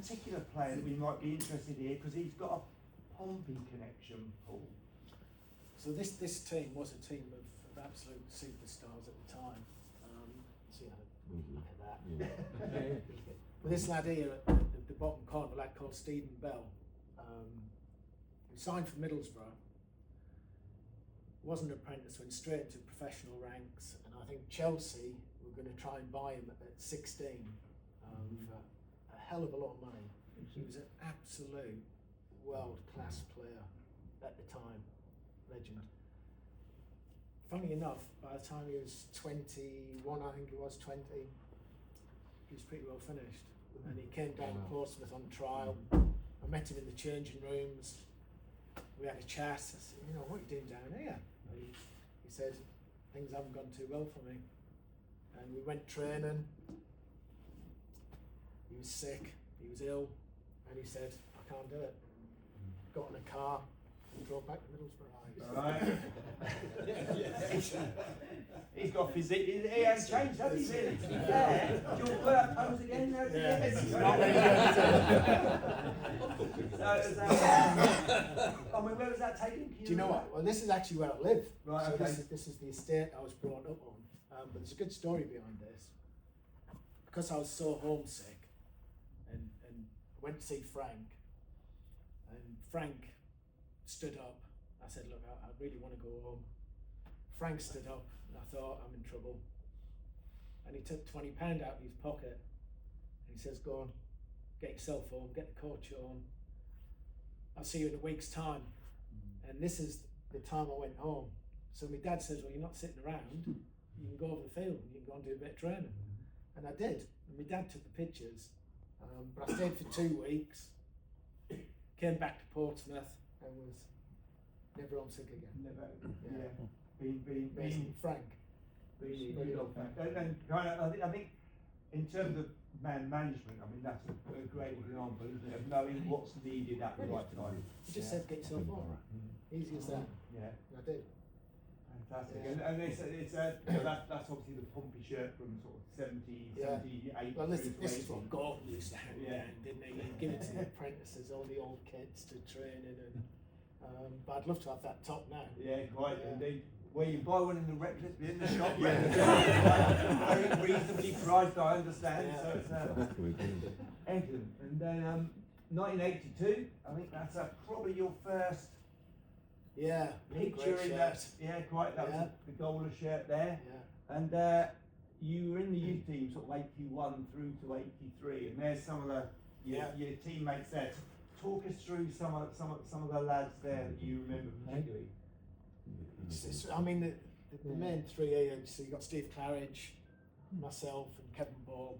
particular player that we might be interested in here because he's got a Pompey connection, Paul. So this team was a team of absolute superstars at the time. So look at that. Yeah. But this lad here at the bottom corner, a lad called Stephen Bell, who signed for Middlesbrough, wasn't an apprentice, went straight into professional ranks, and I think Chelsea were going to try and buy him at 16 for a hell of a lot of money. He was an absolute world-class player at the time, legend. Funny enough, by the time he was 21, I think he was 20, he was pretty well finished. And he came down to Portsmouth on trial. I met him in the changing rooms. We had a chat. I said, what are you doing down here? And he said, things haven't gone too well for me. And we went training. He was sick, he was ill, and he said, I can't do it. Got in a car and drove back to Middlesbrough. Right. He's got physique. He hasn't changed, has he, really? To be fair. Do you want to put up pose again? No, yes. I mean, where was that taking you? Do you know what? Well, this is actually where I live. Right, so okay. This is the estate I was brought up on. But there's a good story behind this. Because I was so homesick and went to see Frank, and Frank stood up. I said, look, I really want to go home. Frank stood up, and I thought, I'm in trouble. And he took £20 out of his pocket, and he says, go on, get yourself home, get the coach on. I'll see you in a week's time. And this is the time I went home. So my dad says, well, you're not sitting around, you can go over the field, and you can go and do a bit of training. And I did, and my dad took the pictures. But I stayed for 2 weeks, came back to Portsmouth, and was never on sick again. Never, yeah. Being Frank. And kind of, I think in terms of man management, I mean, that's a great example, isn't it, of knowing what's needed at the right time. He just said, get yourself on. Easy as that. Yeah. I did. Fantastic. Yeah. And that's obviously the Pompey shirt from sort of 78. Well, this is what Gordon used to hang Yeah. around, didn't he? He'd give it to the apprentices, all the old kids to train in. And, but I'd love to have that top now. Yeah, quite indeed. Well, you buy one in the shop, Yeah. very reasonably priced, I understand. Yeah. So it's excellent. And then 1982, I think that's probably your first picture in that. Yeah, quite. That was the Gola shirt there. Yeah. And you were in the youth team, sort of 81 through to 83, and there's some of your teammates there. Talk us through some of the lads there that you remember particularly. I mean, the main three here, so you got Steve Claridge, myself, and Kevin Ball.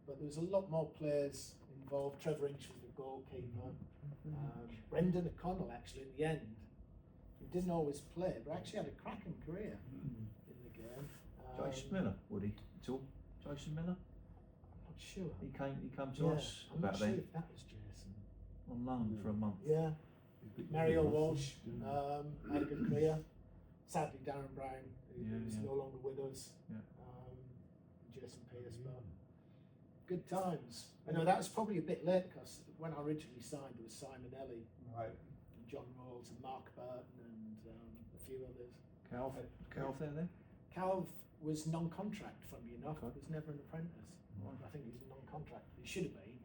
But there was a lot more players involved. Trevor Inch was the goalkeeper. Brendan O'Connell, actually, in the end, he didn't always play, but actually had a cracking career in the game. Jason Miller, would he? At all? Jason Miller? I'm not sure. He came to us I'm about not sure then if that was Jason. on loan for a month. Yeah. Mario Walsh had a good career. Sadly, Darren Brown, who's no longer with us. Yeah. Jason Pierce, but good times. I know that was probably a bit late because when I originally signed, there was Simon Ellie, Right. and John Rawls, and Mark Burton, and a few others. Calv there then? Calv was non-contract, funnily enough. Okay. Was never an apprentice. Right. I think he was a non-contract. He should have been.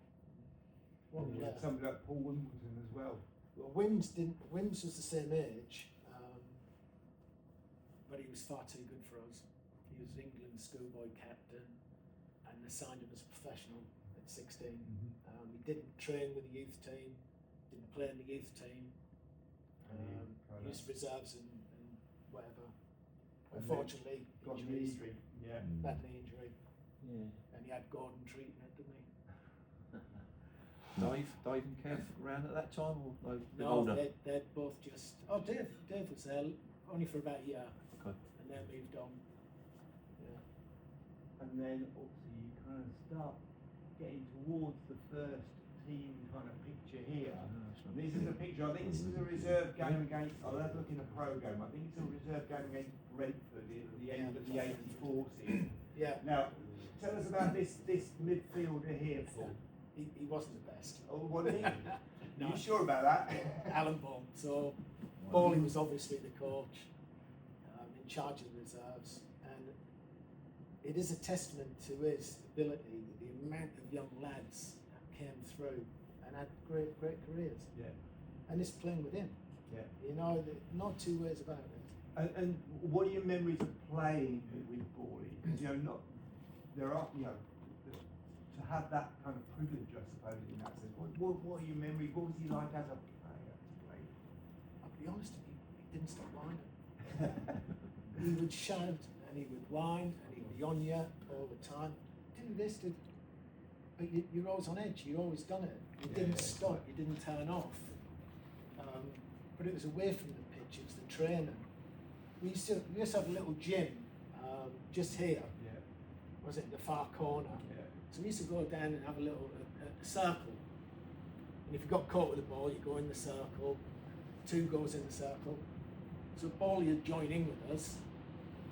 What Yeah, somebody like Paul Wimbledon as well. Well, Wims was the same age, but he was far too good for us. He was England's schoolboy captain, and they signed him as a professional at 16. He didn't train with the youth team, didn't play in the youth team. He used reserves and whatever. Unfortunately, got injuries, history. Yeah. bad knee injury, Yeah. and he had Gordon treating it, didn't he? Dave and Kev around at that time, or no? No, Older? they'd both just. Oh, Dave was there only for about a year, Okay. and then moved on. Yeah. And then obviously you kind of start getting towards the first team kind of picture here. This is a picture, I think this is a reserve game against, I'll have a look in the programme, I think it's a reserve game against Brentford at the end of the 84 season. Yeah. Now, tell us about this midfielder here, Paul. he wasn't the best. Oh, what do you mean? No. You sure about that? Alan Baum. So Bowley was obviously the coach, in charge of the reserves, and it is a testament to his ability, the amount of young lads that came through and had great careers. Yeah. And it's playing with him. Yeah. You know, not two ways about it. And what are your memories of playing with Bawley? Because, you know, not there are, you know, to have that kind of privilege, I suppose, in that sense. What are your memories? What was he like as a player to play? I'll be honest, he didn't stop whining. He would shout and he would whine and he'd be on you all the time. Didn't this, but you're always on edge. You've always done it. You didn't stop. You didn't turn off. But it was away from the pitch. It was the training. We used to have a little gym just here. Yeah. Was it in the far corner? Yeah. So we used to go down and have a little a circle. And if you got caught with the ball, you go in the circle. Two goes in the circle. So Ball, you'd join in with us.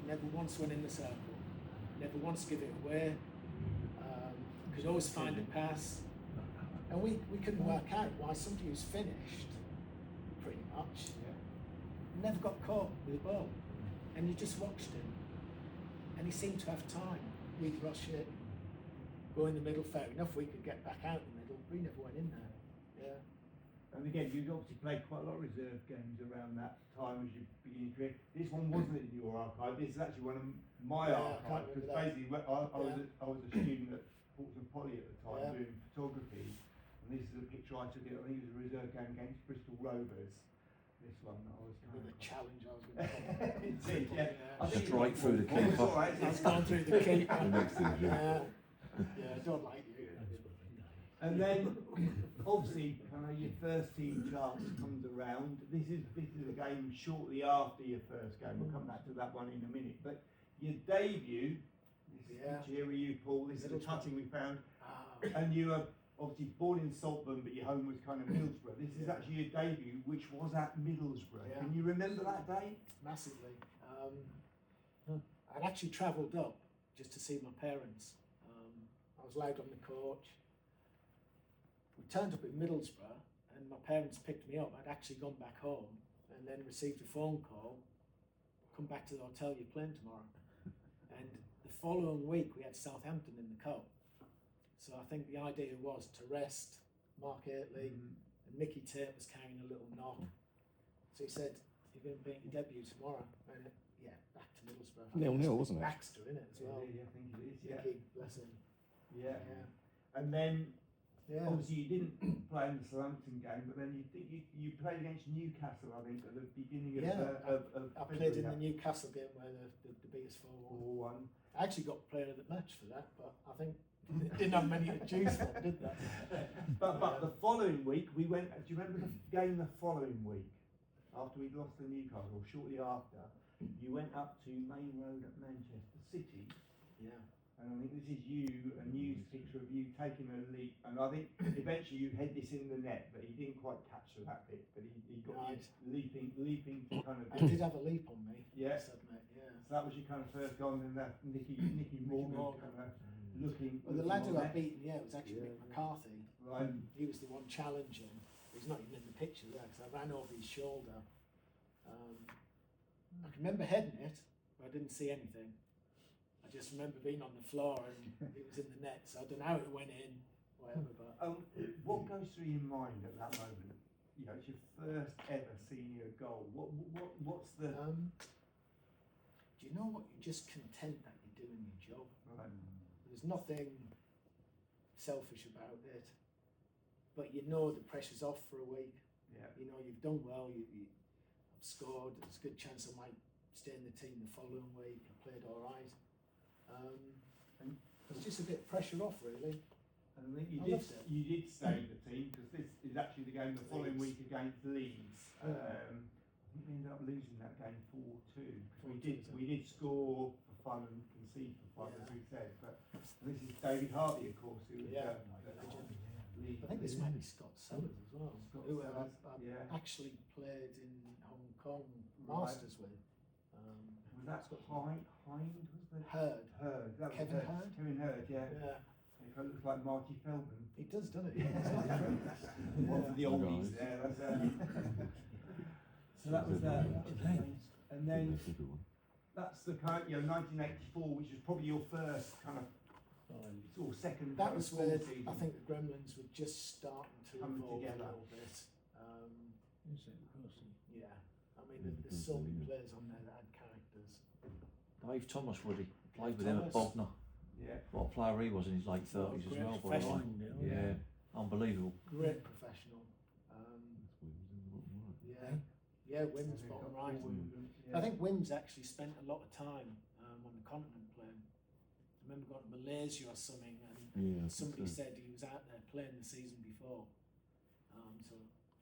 Never once went in the circle. Never once give it away. Could always find a pass. And we couldn't work out why somebody who's finished, pretty much, never got caught with the ball. And you just watched him. And he seemed to have time. We'd rush it, go in the middle, fair enough, we could get back out in the middle. We never went in there. Yeah. And again, you obviously played quite a lot of reserve games around that time as you beginning your career. This one wasn't in your archive. This is actually one of my archives, because basically I was a student at Portsmouth Poly at the time doing photography, and this is a picture I took. I think it was a reserve game against Bristol Rovers. This one that I was kind With of the challenge I was going to Indeed, yeah. I think Straight through the it was keeper. all right. It's gone through the keeper. The next thing, yeah. Yeah, I don't like you. And then, obviously, kind of your first team chance comes around. This is a game shortly after your first game. We'll come back to that one in a minute. But your debut, this picture here with you, Paul. This is a cutting we found, and you were obviously born in Saltburn, but your home was kind of Middlesbrough. This is actually your debut, which was at Middlesbrough. Yeah. Can you remember that day? Massively. I'd actually travelled up just to see my parents. I was allowed on the coach. We turned up in Middlesbrough and my parents picked me up. I'd actually gone back home and then received a phone call, come back to the hotel, you're playing tomorrow. And the following week we had Southampton in the cup. So I think the idea was to rest Mark Aitley, and Mickey Tate was carrying a little knock. So he said, you're going to make your debut tomorrow. And back to Middlesbrough. 0-0, wasn't it? Baxter in it as well. Yeah, I think it is. Yeah. Mickey, bless him. Yeah. And then, Yeah. obviously, you didn't play in the Southampton game, but then you played against Newcastle, I think, at the beginning of I played in the Newcastle game where the biggest 4-1. 4-1. I actually got player of the match for that, but I think it didn't have many to choose from, did they? But the following week, we went. Do you remember the game the following week? After we'd lost to Newcastle, or shortly after, you went up to Main Road at Manchester City. Yeah. And I think this is a news picture of you taking a leap. And I think eventually you had this in the net, but he didn't quite capture that bit. But he got you leaping to kind of. I did have a leap on me. Yeah. I must admit, yeah. So that was your kind of first goal, and then that Nicky Morgan kind of looking. Well, the lad who I beat, was actually Mick McCarthy. Right. He was the one challenging. He's not even in the picture there because I ran over his shoulder. I can remember heading it, but I didn't see anything. I just remember being on the floor and it was in the net, so I don't know how it went in, whatever. But what goes through your mind at that moment? You know, it's your first ever senior goal. What's the? Do you know what? You're just content that you're doing your job. Right. There's nothing selfish about it, but you know the pressure's off for a week. Yeah. You know you've done well. I've scored. There's a good chance I might stay in the team the following week. I played all right. And it's just a bit of pressure off, really. And I think you I loved it. did stay in the team, because this is actually the game the following week against Leeds. I think we ended up losing that game 4-2. We did score for fun and concede for fun, as we said. But this is David Harvey, of course, who was I think this might be Scott Sellers as well, who I actually played in Hong Kong Masters with. Was that Hind? Was the Hurd. Hurd. That was Kevin Hurd? Kevin Hurd, yeah. If I look like Marty Feldman. He does, doesn't he? One for the oldies there. That's, so that was that. And then that's the kind, 1984, which is probably your first kind of sort of second. That was full where season I think the Gremlins were just starting to coming evolve together. a little bit. Yeah, I mean, there's so many players on there that had characters. Dave Thomas would have played with Thomas. him at Bognor. Yeah. What a player he was in his late 30s as great well, by the way. professional. Yeah, unbelievable. Great professional. Yeah, Wim's bottom right. I think Wim's actually spent a lot of time on the continent playing. I remember going to Malaysia or something, and somebody said he was out there playing the season before.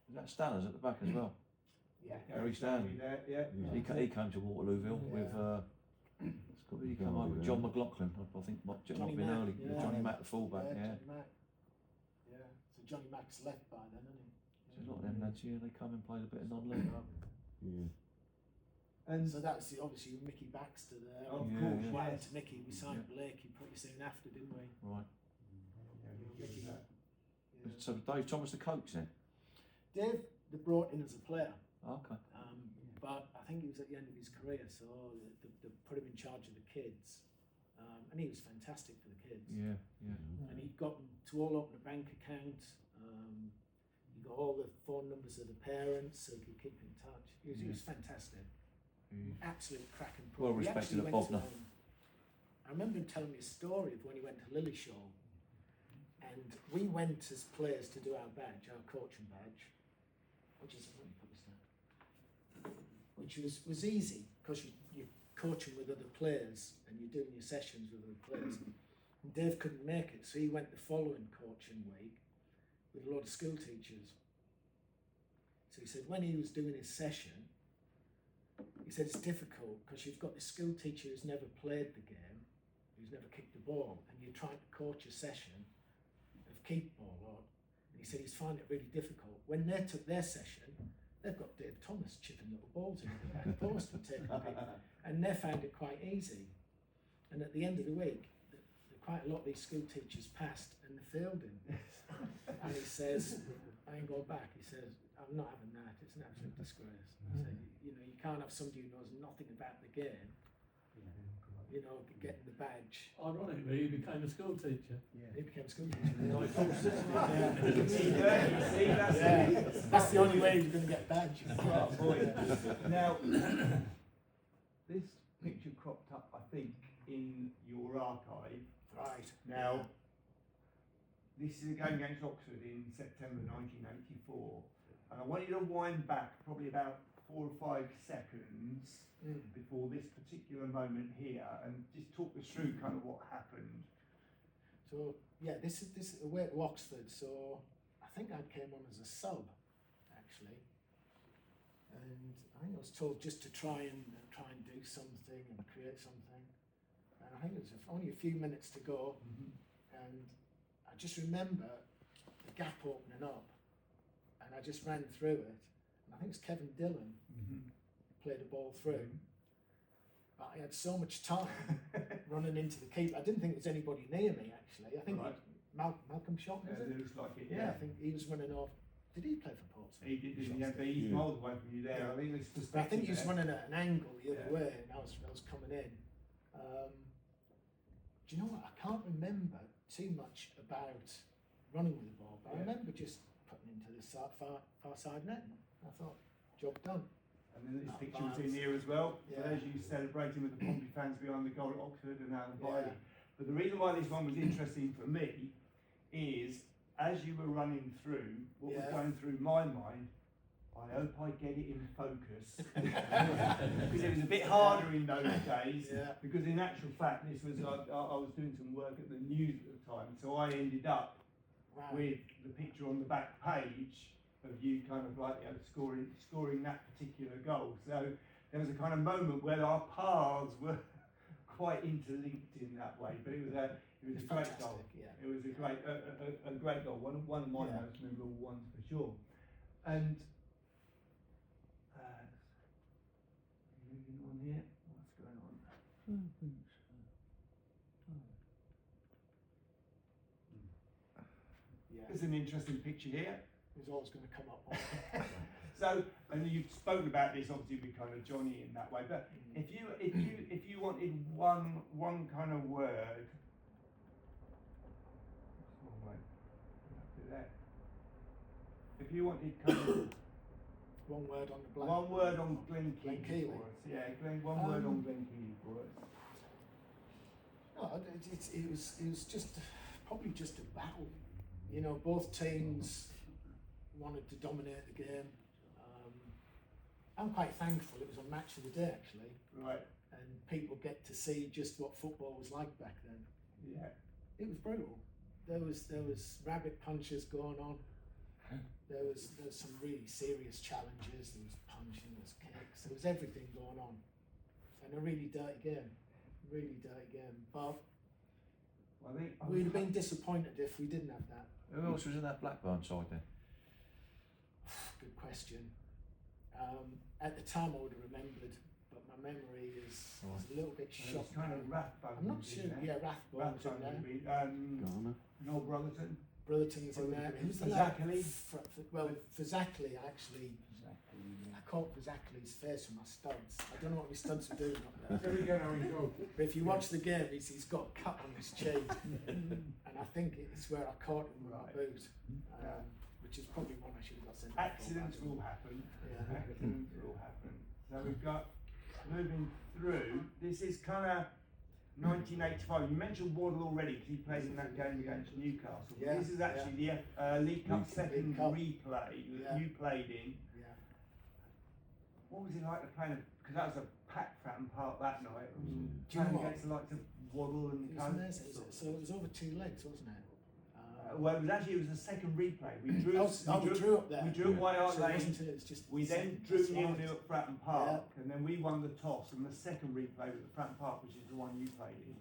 Is that Stanners at the back as well? Yeah. Gary Stanley. Yeah. He came to Waterlooville with. He came over with John McLaughlin. I think might have been early. Yeah. Johnny Mack, the fullback. Yeah. Johnny Mack. Yeah. So Johnny Mack's left by then, isn't he? So a lot of them lads here. They come and played a bit of non-league. And so that's obviously with Mickey Baxter there. Of Yeah, course, yeah. What yes. happened to Mickey? We signed Blakey pretty soon after, didn't we? Right. Mickey. Yeah. So Dave Thomas the coach then? Dave, they brought in as a player, Okay. but I think he was at the end of his career, so they put him in charge of the kids, and he was fantastic for the kids. Yeah. And he got them to all open a bank account. He got all the phone numbers of the parents so he could keep in touch. He was fantastic. Absolute cracking pro. Well He respected actually at went to, Bognor. I remember him telling me a story of when he went to Lillyshaw, and we went as players to do our badge, our coaching badge, which was easy because you're coaching with other players and you're doing your sessions with other players. And Dave couldn't make it, so he went the following coaching week with a lot of school teachers. So he said when he was doing his session, he said it's difficult because you've got the school teacher who's never played the game, who's never kicked the ball, and you're trying to coach a session of keep ball on. And he said he's finding it really difficult. When they took their session, they've got Dave Thomas chipping little balls into the back post and taking a pick, and they found it quite easy. And at the end of the week, quite a lot of these school teachers passed and they failed him. And he says, I ain't going back. He says, I'm not having that. It's an absolute disgrace. He said, you can't have somebody who knows nothing about the game, getting the badge. Ironically, he became a school teacher. Yeah. He became a school teacher. That's the only way he was going to get a badge. Oh, boy. Now, this picture cropped up, I think, in your archive. Right. Now, this is a game against Oxford in September 1984, and I want you to wind back probably about 4 or 5 seconds before this particular moment here, and just talk us through kind of what happened. So yeah, this is away at Oxford. So I think I came on as a sub, actually, and I think I was told just to try and do something and create something. And I think it was only a few minutes to go, and I just remember the gap opening up, and I just ran through it. And I think it was Kevin Dillon played the ball through, but I had so much time running into the keeper. I didn't think there was anybody near me, actually. I think Malcolm Shot, was it? It looks like it, Yeah, I think he was running off. Did he play for Portsmouth? He did, but he's miles away from you there. Yeah. I think it's But I think he was there. running at an angle the other way, and I was coming in. Do you know what? I can't remember too much about running with the ball, but I remember just putting into the far side net. I thought, job done. And then this picture's in here as well. So Yeah. there's you celebrating with the Pompey fans behind the goal at Oxford and out of the Yeah. But the reason why this one was interesting for me is, as you were running through, what was going through my mind, I hope I get it in focus. Because it was a bit harder in those days, because in actual fact, this was, I was doing some work at the news at the time, so I ended up with the picture on the back page of you kind of like scoring that particular goal. So there was a kind of moment where our paths were quite interlinked in that way, but it was a great goal. Yeah. It was a great goal, one of my most memorable ones for sure. And moving on here, what's going on? There's an interesting picture here. It's always going to come up. So, and you've spoken about this obviously with kind of Johnny in that way, but if you wanted one kind of word, if you wanted kind of one word on the black. one word on Glen Keely Keely for us, yeah, one word on Glen Keely for us. No, it was just probably just a battle. You know, both teams wanted to dominate the game. I'm quite thankful it was a match of the day actually. Right. And people get to see just what football was like back then. Yeah. It was brutal. There was rabbit punches going on. There was some really serious challenges. There was punching, there was kicks, there was everything going on, and a really dirty game. But we'd have been disappointed if we didn't have that. Who else was in that Blackburn side then? Good question. At the time I would have remembered, but my memory is a little bit shot. It's kind of Rathbone. I'm not sure. Yeah, Rathbone was in there. Noel Brotherton. Brotherton's in there. Who's the Fazackley? Well, Fazackley actually. I caught Fazackley's face with my studs. I don't know what my studs were doing up there. There we go, now we go. But if you watch the game, he's got a cut on his chin, and I think it's where I caught him with my boot, which is probably one I should have got sent off for. Accidents will happen. Yeah. Accidents will happen. So we've got, moving through, this is kind of 1985. You mentioned Waddle already because he played in that game against Newcastle. Yeah, This is actually the League Cup second Cup. replay that you played in. Yeah. What was it like to play in? Because that was a packed Fratton Park that night. It was Do you know playing what? against the likes of Waddle and It was amazing. So it was over 2 legs, wasn't it? well, it was the second replay. We drew. we drew up there. We drew at White Hart So it Lane. wasn't it? It's just We then second- drew that's 0-0 right. at Fratton Park, and then we won the toss. And the second replay was at Fratton Park, which is the one you played in.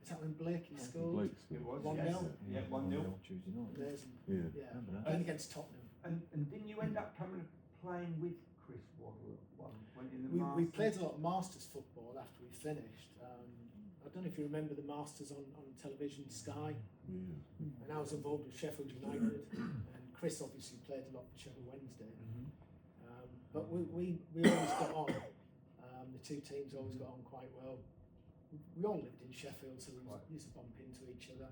Is that when Blakey scored? It was 1-0. yes. Yeah, 1-0. Tuesday night. Amazing. Yeah. Yeah. Remember that? Playing against Tottenham. And didn't you end up playing with Chris Waddle at one point in the We Masters? played a lot of Masters football after we finished. I don't know if you remember the Masters on television, Sky. And I was involved with Sheffield United, and Chris obviously played a lot for Sheffield Wednesday. But we always got on. The two teams always got on quite well. We all lived in Sheffield, so we used to bump into each other.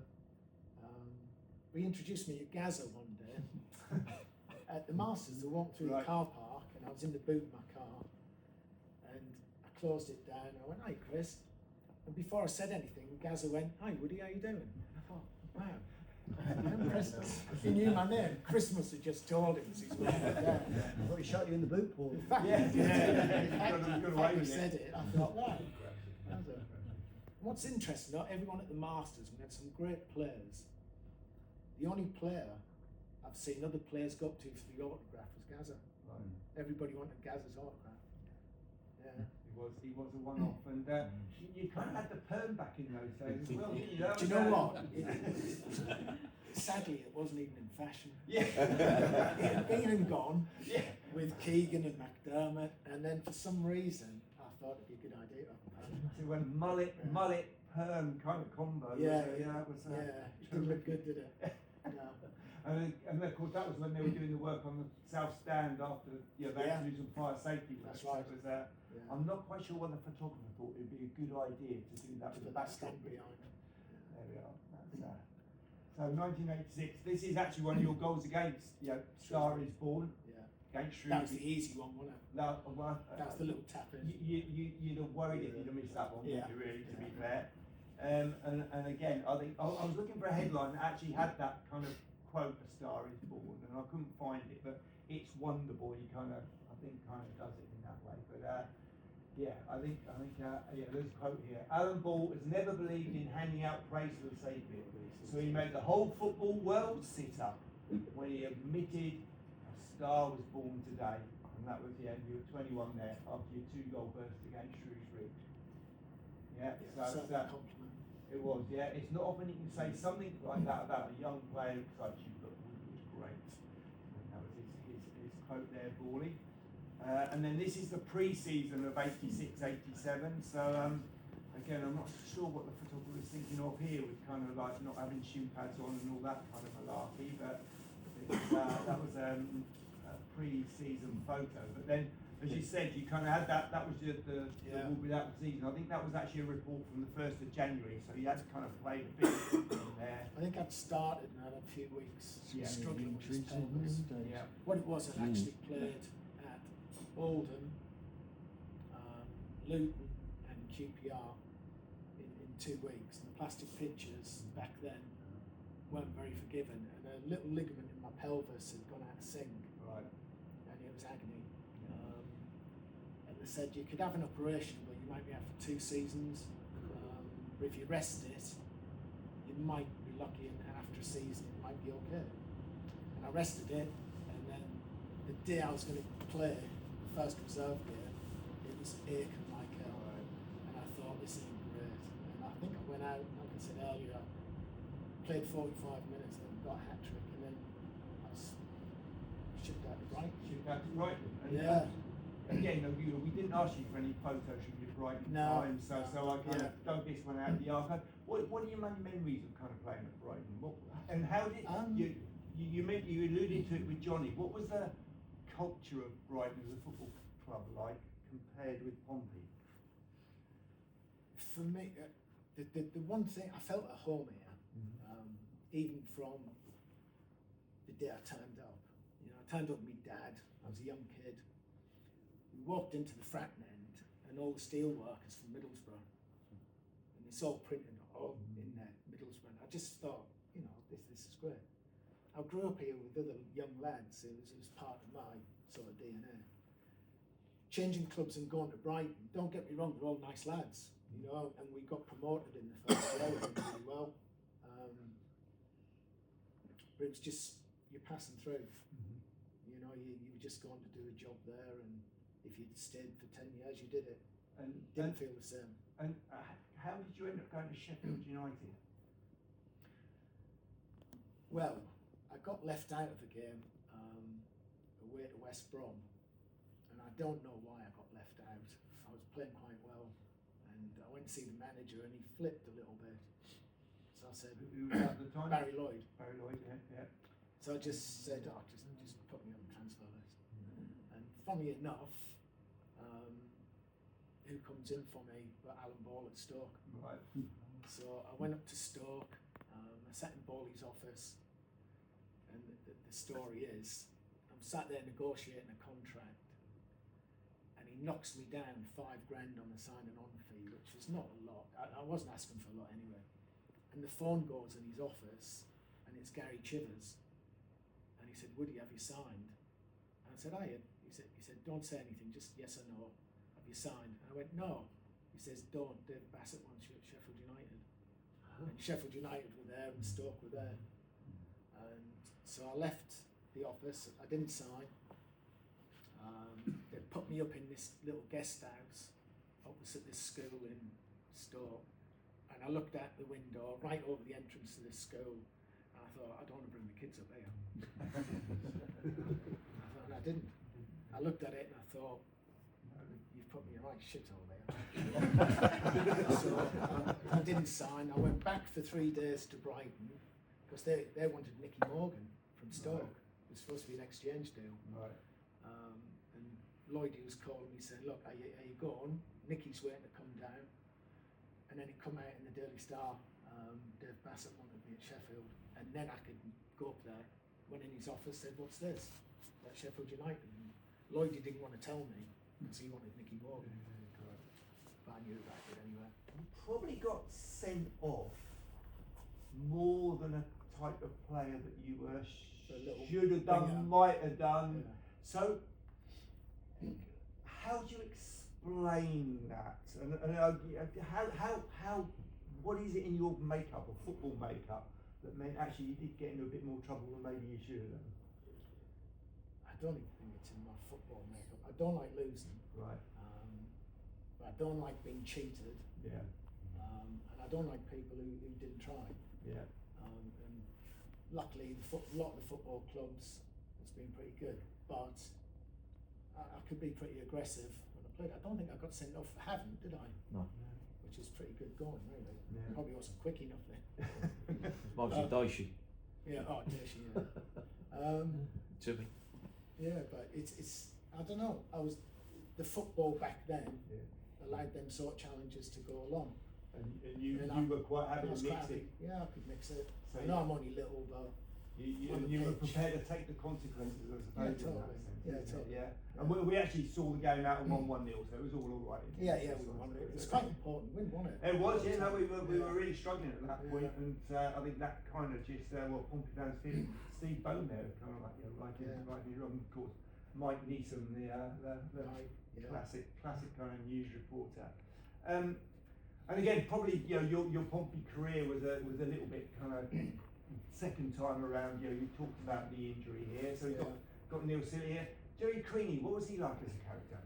He introduced me to Gaza one day at the Masters. I walked through the car park, and I was in the boot of my car, and I closed it down. I went, "Hi, Chris." And before I said anything, Gaza went, "Hi, Woody, how you doing?" I thought, wow. I'm Chris. He knew my name. Chris must have just told him as he's walking down. I thought he shot you in the boot, Paul. In fact, Yeah. in fact, he said it. I thought, wow. What's interesting, not everyone at the Masters, we had some great players. The only player I've seen other players go up to for the autograph was Gaza. Everybody wanted Gaza's autograph. Yeah. He was a one-off, and you kind of had the perm back in those days as well, didn't you? Do you know what? Sadly, it wasn't even in fashion. Yeah. It had been and gone Yeah. with Keegan and McDermott, and then for some reason, I thought it'd be a good idea to have a perm. So when mullet, perm kind of combo. Yeah, it was. it didn't look good, did it? No. And of course that was when they were doing the work on the south stand after they had to do some fire safety work. That's right. So it was, I'm not quite sure what the photographer thought it would be a good idea to do that with the back stand behind. There we are. That's, so 1986. This is actually one of your goals against Star is Born. Yeah. Against Shrewsbury. That was the easy one, wasn't it? No, well, That was the little tap in. You'd have worried if you'd have missed that one, Yeah. wouldn't you, really, to be fair. And again, I think I was looking for a headline that actually had that kind of quote, "A Star is Born," and I couldn't find it, but it's Wonderboy. He kind of does it in that way. But I think there's a quote here. Alan Ball has never believed in handing out praise for the sake of it, so he made the whole football world sit up when he admitted a star was born today. And that was you were 21 there after your 2-goal burst against Shrewsbury. Yeah, so compliment. it was, yeah. It's not often you can say something like that about a young player who such you, but Woody was great. And that was his quote there, Bawley. And then this is the pre-season of 86-87. So again, I'm not sure what the photographer was thinking of here with kind of like not having shin pads on and all that kind of malarkey, but pre-season photo, but then, as you said, you kind of had that was the without the season. I think that was actually a report from the 1st of January, so you had to kind of play a bit in there. I think I'd started and had a few weeks struggling with his pelvis. Yeah. What it was, I actually played at Oldham, Luton and QPR in 2 weeks, and the plastic pitches back then weren't very forgiving, and a little ligament in my pelvis had gone out of sync. Right. And it was agony. And they said you could have an operation, but you might be out for 2 seasons. But if you rest it, you might be lucky, and after a season, it might be okay. And I rested it, and then the day I was going to play the first reserve game, it was aching like hell. Right. And I thought, this ain't great. And I think I went out, like I said earlier, played 45 minutes, then got a hat trick, and then I was shipped out to Brighton. Shipped out to Brighton. And Yeah. Again, we didn't ask you for any photos from your Brighton time, so I kind of dug this one out of the archive. What are your main memories of kind of playing at Brighton? And how did you alluded to it with Johnny? What was the culture of Brighton as a football club like compared with Pompey? For me, the one thing, I felt at home here, even from the day I turned up. You know, I turned up with my dad. I was a young kid. We walked into the Fratton end, and all the steel workers from Middlesbrough, and it's all printed all in there, Middlesbrough. And I just thought, you know, this is great. I grew up here with other young lads. It was part of my sort of DNA. Changing clubs and going to Brighton, don't get me wrong, they're all nice lads, you know, and we got promoted in the first year, we did really well. But it was just, you're passing through. You know, you were just going to do a job there, and if you'd stayed for 10 years, you did it. And Didn't feel the same. And how did you end up going to Sheffield United? Well, I got left out of the game away to West Brom, and I don't know why I got left out. I was playing quite well, and I went to see the manager, and he flipped a little bit. So I said, Who was at the time? Barry Lloyd. Barry Lloyd, yeah. So I just said, oh, just put me on the transfer list. And funny enough, who comes in for me but Alan Ball at Stoke. Right. So I went up to Stoke, I sat in Ball's office, and the story is, I'm sat there negotiating a contract, and he knocks me down $5,000 on the signing on fee, which is not a lot. I wasn't asking for a lot anyway. And the phone goes in his office, and it's Gary Chivers, and he said, Woody, have you signed? And I said, I had. He said, don't say anything, just yes or no. Have you signed? And I went, no. He says, don't. Dave Bassett wants you at Sheffield United. And Sheffield United were there, and Stoke were there. And so I left the office. I didn't sign. They put me up in this little guest house opposite this school in Stoke. And I looked out the window right over the entrance to this school, and I thought, I don't want to bring the kids up here. And I didn't. I looked at it and I thought, you've put me in the right shithole there. So I didn't sign. I went back for 3 days to Brighton because they wanted Nicky Morgan from Stoke. It was supposed to be an exchange deal. Right. And Lloydie was calling me saying, look, are you going? Nicky's waiting to come down. And then it come out in the Daily Star, Dave Bassett wanted me at Sheffield, and then I could go up there. Went in his office, said, what's this? At Sheffield United. And Lloydie didn't want to tell me because he wanted Nicky Morgan. But I knew about it anyway. You probably got sent off more than a type of player that you were should have done, might have done. Yeah. So, how do you explain that? And how what is it in your makeup or football makeup that meant actually you did get into a bit more trouble than maybe you should have done? I don't even think it's in my football makeup. I don't like losing. Right. But I don't like being cheated. Yeah. And I don't like people who didn't try. Yeah. And luckily, a lot of the football clubs has been pretty good. But I could be pretty aggressive when I played. I don't think I got sent off. I haven't, did I? No. Which is pretty good going, really. Yeah. Probably wasn't quick enough then. Mostly Daishi. Yeah, oh, Daishy, yeah. to me. Yeah, but it's I don't know. The football back then allowed them sort of challenges to go along. And you And were quite happy to mix it. Yeah, I could mix it. So I know I'm only little, but you were prepared to take the consequences, I suppose. Yeah, totally. In that sense, Yeah, isn't it? totally. Yeah. And we actually saw the game out at 1-1-0, so it was all right. yeah, we won it. It's quite important win, wasn't it? It was, yeah. No, we were really struggling at that Yeah. point, and I think that kind of just Pompey fans feeling Steve Bone there, kind of like right me wrong. Of course, Mike Neeson, the classic kind of news reporter. And again, probably your Pompey career was a little bit kind of second time around. You talked about the injury here, so we got Neil Silly here. Jerry Creaney, what was he like as a character?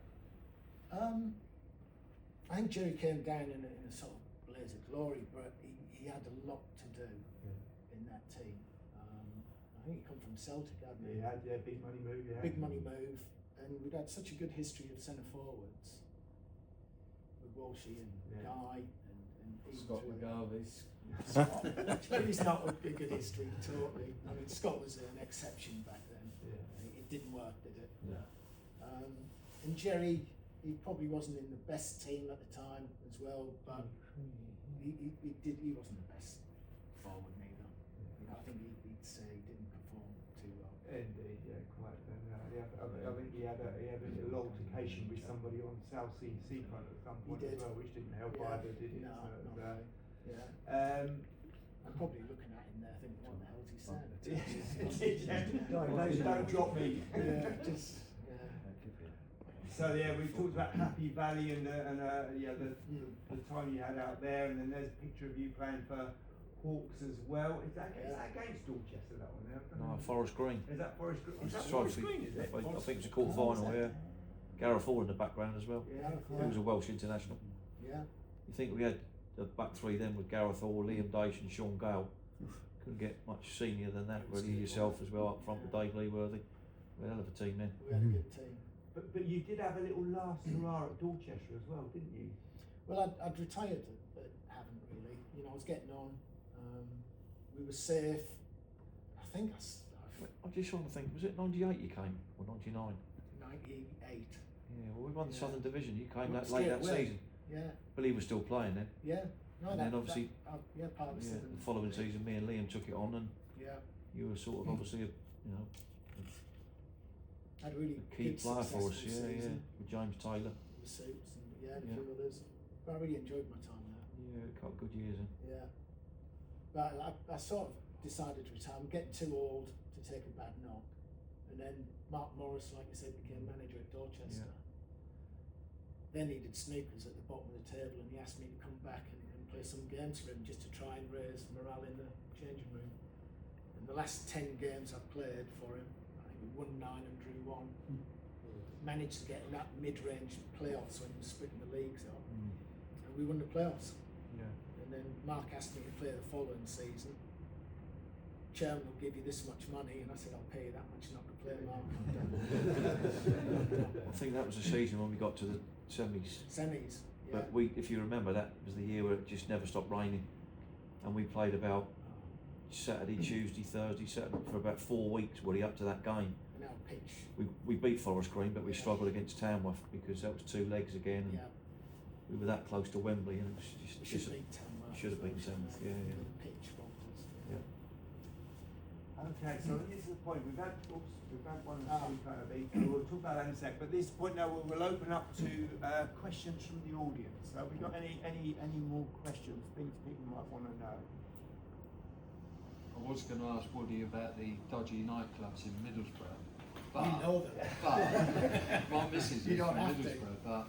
I think Jerry came down in a sort of blaze of glory, but he had a lot to do in that team. I think he come from Celtic, hadn't he? He had big money move. Yeah. Big money move, and we'd had such a good history of centre forwards with Walshy and Guy and Scott McGarvey. Jerry's not a good history, totally. I mean, Scott was an exception back then. It didn't work, did it? Yeah. And Jerry, he probably wasn't in the best team at the time as well, but he wasn't the best forward neither. I think he'd say he didn't perform too well. Indeed, yeah, quite. And I think he had a little altercation with somebody on South Sea seafront at some point as well, which didn't help either, did it? No, So, not really. Yeah. I'm probably looking at him there thinking, what the hell's he saying? Don't drop me. So we talked about Happy Valley and the time you had out there, and then there's a picture of you playing for Hawks as well. Is that against Dorchester, that one there? No, Forest Green. Is that Forest Green? Is that Trophy. Forest Green, is it? I think it's a quarter final, yeah. Gareth Hall in the background as well. Yeah. He was a Welsh international. Yeah. You think we had the back three then with Gareth Hall, Liam Dace and Sean Gale. Couldn't get much senior than that, really. Yourself as well up front with Dave Leeworthy. We had a hell of a team then. We had a good team. But you did have a little last hurrah at Dorchester as well, didn't you? Well, I'd retired, but haven't really. I was getting on. We were safe. I think I'm just trying to think, was it 98 you came, or 99? 98. Yeah, well we won the Southern Division, you came that Straight late that away. season. Yeah. Billy was still playing then. Yeah. No, And then obviously- part of the seven. The following season me and Liam took it on, and you were sort of obviously had a really a key good player for us, successful season. with James Taylor. With Suits and a few others. But I really enjoyed my time there. Yeah, a couple of good years. Yeah. But I sort of decided to retire. I'm getting too old to take a bad knock. And then Mark Morris, like you said, became manager at Dorchester. Yeah. They needed snookers at the bottom of the table, and he asked me to come back and play some games for him just to try and raise morale in the changing room. And the last 10 games I've played for him, I think we won 9 and drew 1. Managed to get in that mid-range playoffs when he was splitting the leagues up, and we won the playoffs. Yeah. And then Mark asked me to play the following season. Chairman will give you this much money, and I said, I'll pay you that much not to play, Mark. I think that was the season when we got to the semis. Semis. Yeah. But if you remember, that was the year where it just never stopped raining, and we played about Saturday, Tuesday, Thursday, Saturday for about 4 weeks. Really up to that game. And our pitch. We beat Forest Green, but we struggled against Tamworth because that was 2 legs again. And we were that close to Wembley, and it was just Should have beaten Tamworth. Should have beaten Tamworth. Yeah. The pitch bonkers. Yeah. Okay, so this is the point. We've had one or two kind of beats. We'll talk about that in a sec. But this point now, we'll open up to questions from the audience. So, have we got any more questions? Things people might want to know. I was going to ask Woody about the dodgy nightclubs in Middlesbrough. But, You know them. But my missus You is don't from have to. Middlesbrough, but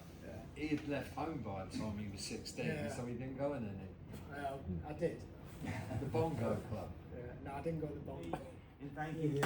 he had left home by the time he was 16, so he didn't go in any. Well, I did. The Bongo Club. No, I didn't go to the bomb. And thank you.